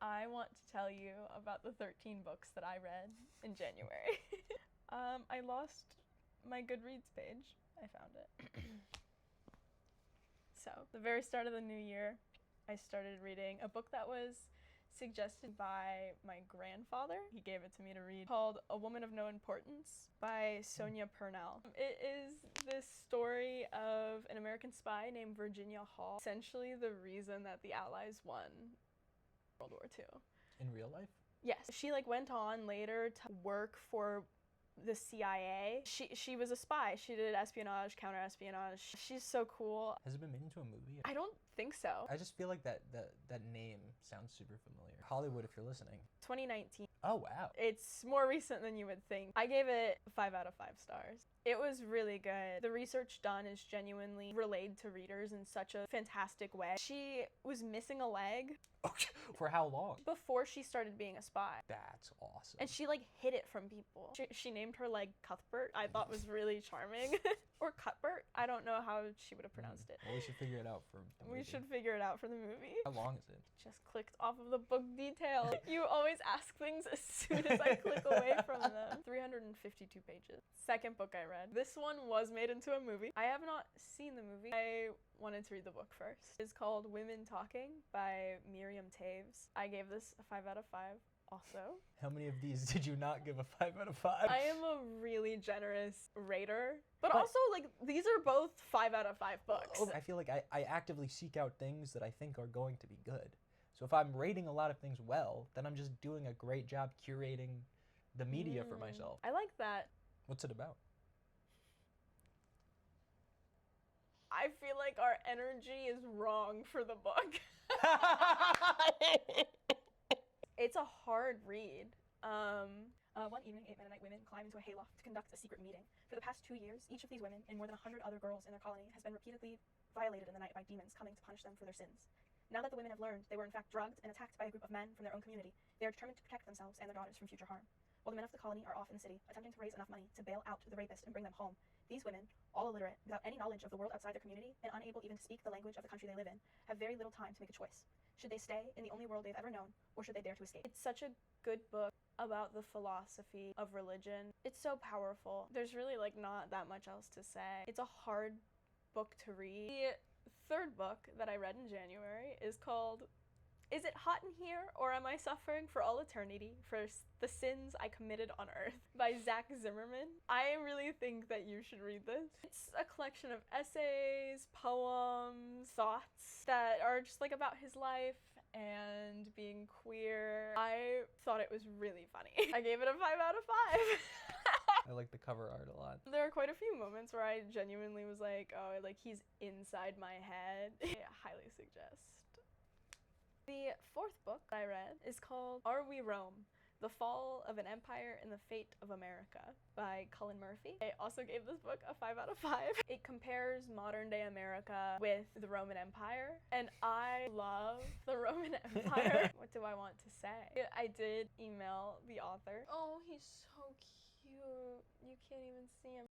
I want to tell you about the 13 books that I read in January. I lost my Goodreads page. I found it. So, the very start of the new year, I started reading a book that was suggested by my grandfather. He gave it to me to read, called A Woman of No Importance by Sonia Purnell. It is this story of an American spy named Virginia Hall, essentially the reason that the Allies won World War II. In real life? Yes. She went on later to work for the CIA. She was a spy. She did espionage, counter-espionage. She's so cool. Has it been made into a movie? I don't think so. I just feel like that name sounds super familiar. Hollywood, if you're listening. 2019. Oh, wow. It's more recent than you would think. I gave it 5 out of 5 stars. It was really good. The research done is genuinely relayed to readers in such a fantastic way. She was missing a leg. Okay. For how long? Before she started being a spy. That's awesome. And she hid it from people. She named her leg Cuthbert. I thought was really charming. Or Cuthbert. I don't know how she would have pronounced it. Well, we should figure it out for the movie. We should figure it out for the movie. How long is it? Just clicked off of the book detail. You always ask things as soon as I click away from them. 352 pages. Second book I read. This one was made into a movie. I have not seen the movie. I wanted to read the book first. It's called Women Talking by Miriam Toews. I gave this a 5 out of 5 also. How many of these did you not give a 5 out of 5? I am a really generous rater, but also these are both 5 out of 5 books. I feel like I actively seek out things that I think are going to be good. So if I'm rating a lot of things well, then I'm just doing a great job curating the media for myself. I like that. What's it about? I feel like our energy is wrong for the book. It's a hard read. One evening, 8 Mennonite women climb into a hayloft to conduct a secret meeting. For the past 2 years, each of these women and more than 100 other girls in their colony has been repeatedly violated in the night by demons coming to punish them for their sins. Now that the women have learned they were in fact drugged and attacked by a group of men from their own community, they are determined to protect themselves and their daughters from future harm. While the men of the colony are off in the city, attempting to raise enough money to bail out the rapist and bring them home, these women, all illiterate, without any knowledge of the world outside their community, and unable even to speak the language of the country they live in, have very little time to make a choice. Should they stay in the only world they've ever known, or should they dare to escape? It's such a good book about the philosophy of religion. It's so powerful. There's really not that much else to say. It's a hard book to read. The third book that I read in January is called Is It Hot in Here, or Am I Suffering for All Eternity for the Sins I Committed on Earth by Zach Zimmerman. I really think that you should read this. It's a collection of essays, poems, thoughts that are just about his life and being queer. I thought it was really funny. I gave it a 5 out of 5. I like the cover art a lot. There are quite a few moments where I genuinely was he's inside my head. I highly suggest. The fourth book I read is called Are We Rome? The Fall of an Empire and the Fate of America by Cullen Murphy. I also gave this book a 5 out of 5. It compares modern day America with the Roman Empire, and I love the Roman Empire. What do I want to say? I did email the author. Oh, he's so cute. You can't even see him.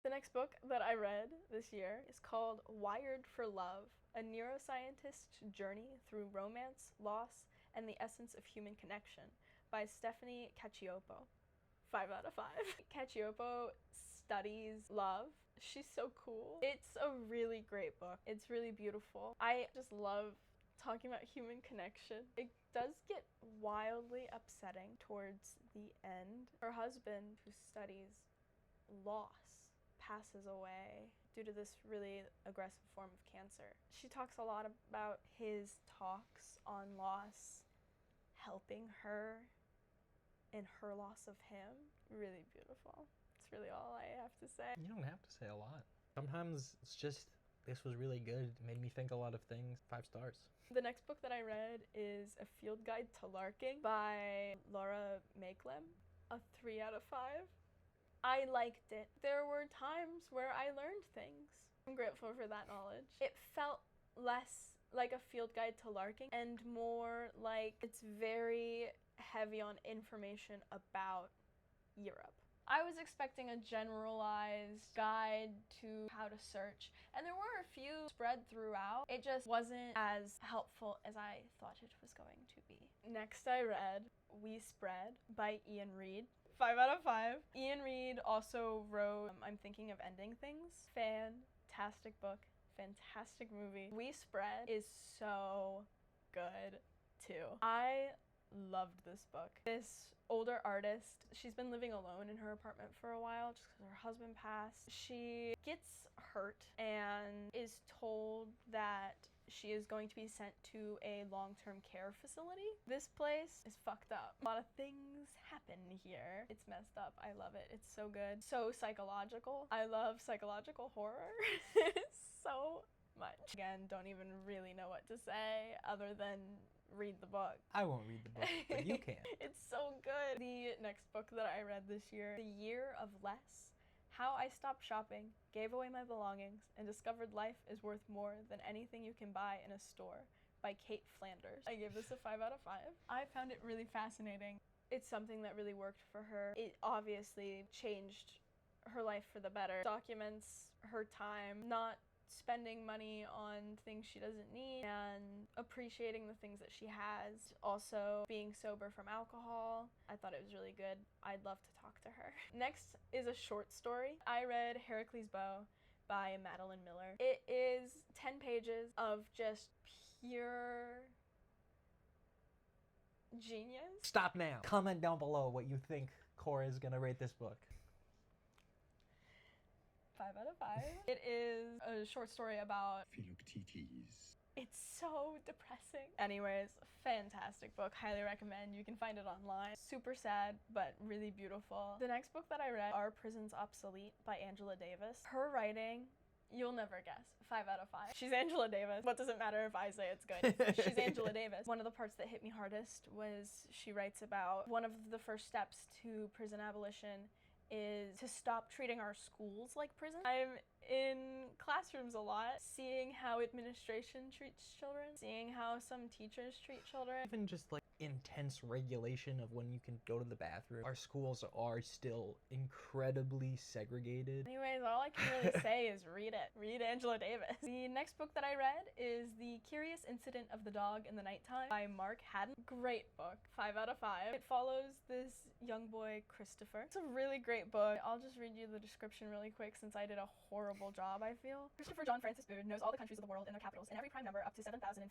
The next book that I read this year is called Wired for Love, a neuroscientist's journey through romance, loss, and the essence of human connection by Stephanie Cacioppo. 5 out of 5. Cacioppo studies love. She's so cool. It's a really great book. It's really beautiful. I just love talking about human connection. It does get wildly upsetting towards the end. Her husband, who studies loss, passes away due to this really aggressive form of cancer. She talks a lot about his talks on loss helping her in her loss of him. Really beautiful. That's really all I have to say. You don't have to say a lot. Sometimes it's just, this was really good. It made me think a lot of things. 5 stars. The next book that I read is A Field Guide to Larking by Laura Makelem. A 3 out of 5. I liked it. There were times where I learned things. I'm grateful for that knowledge. It felt less like a field guide to larking and more like it's very heavy on information about Europe. I was expecting a generalized guide to how to search, and there were a few spread throughout. It just wasn't as helpful as I thought it was going to be. Next I read We Spread by Ian Reid. 5 out of 5. Ian Reid also wrote I'm Thinking of Ending Things. Fantastic book. Fantastic movie. We Spread is so good too. I loved this book. This older artist, she's been living alone in her apartment for a while just because her husband passed. She gets hurt and is told that she is going to be sent to a long-term care facility. This place is fucked up. A lot of things happen here. It's messed up. I love it. It's so good. So psychological. I love psychological horror so much. Again, don't even really know what to say other than read the book. I won't read the book, but you can. It's so good. The next book that I read this year, The Year of Less: How I Stopped Shopping, Gave Away My Belongings, and Discovered Life is Worth More Than Anything You Can Buy in a Store by Kate Flanders. I gave this a 5 out of 5. I found it really fascinating. It's something that really worked for her. It obviously changed her life for the better. Documents her time, not spending money on things she doesn't need and appreciating the things that she has. Also being sober from alcohol. I thought it was really good. I'd love to talk to her. Next is a short story. I read Heracles' Bow by Madeline Miller. It is 10 pages of just pure genius. Stop now. Comment down below what you think Cora is gonna rate this book. 5 out of 5. It is a short story about Philoctetes. It's so depressing. Anyways, fantastic book. Highly recommend. You can find it online. Super sad, but really beautiful. The next book that I read, Are Prisons Obsolete by Angela Davis. Her writing, you'll never guess. 5 out of 5. She's Angela Davis. What does it matter if I say it's good? She's Angela Davis. One of the parts that hit me hardest was she writes about one of the first steps to prison abolition is to stop treating our schools like prison. I'm in classrooms a lot, seeing how administration treats children, seeing how some teachers treat children. Even just like intense regulation of when you can go to the bathroom. Our schools are still incredibly segregated. Anyways, all I can really say is read it. Read Angela Davis. The next book that I read is The Curious Incident of the Dog in the Nighttime by Mark Haddon. Great book. 5 out of 5. It follows this young boy, Christopher. It's a really great book. I'll just read you the description really quick since I did a horrible job, I feel. Christopher John Francis Boone knows all the countries of the world and their capitals and every prime number up to 7,057.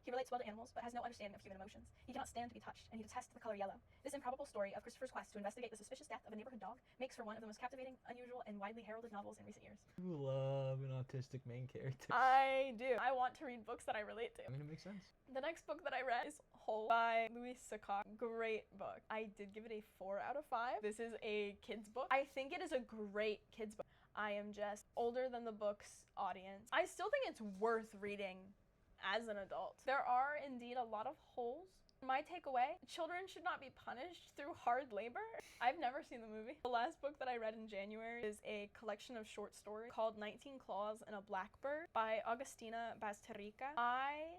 He relates well to animals but has no understanding of human emotions. He cannot stand to be touched, and he detests the color yellow. This improbable story of Christopher's quest to investigate the suspicious death of a neighborhood dog makes for one of the most captivating, unusual, and widely heralded novels in recent years. You love an autistic main character. I do. I want to read books that I relate to. I mean, it makes sense. The next book that I read is Whole by Louis Sacco. Great book. I did give it a 4 out of 5. This is a kid's book. I think it is a great kid's book. I am just older than the book's audience. I still think it's worth reading as an adult. There are indeed a lot of holes. My takeaway, children should not be punished through hard labor. I've never seen the movie. The last book that I read in January is a collection of short stories called 19 Claws and a Blackbird by Augustina Bazterrica. I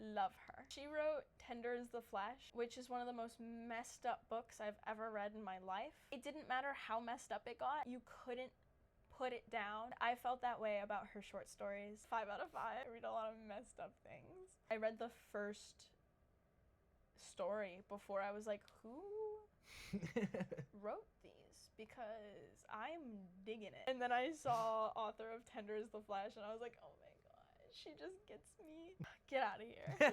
love her. She wrote Tender as the Flesh, which is one of the most messed up books I've ever read in my life. It didn't matter how messed up it got. You couldn't put it down. I felt that way about her short stories. 5 out of 5. I read a lot of messed up things. I read the first story before I was like, who wrote these? Because I'm digging it. And then I saw author of Tender as the Flesh and I was like, oh my god, she just gets me. Get out of here.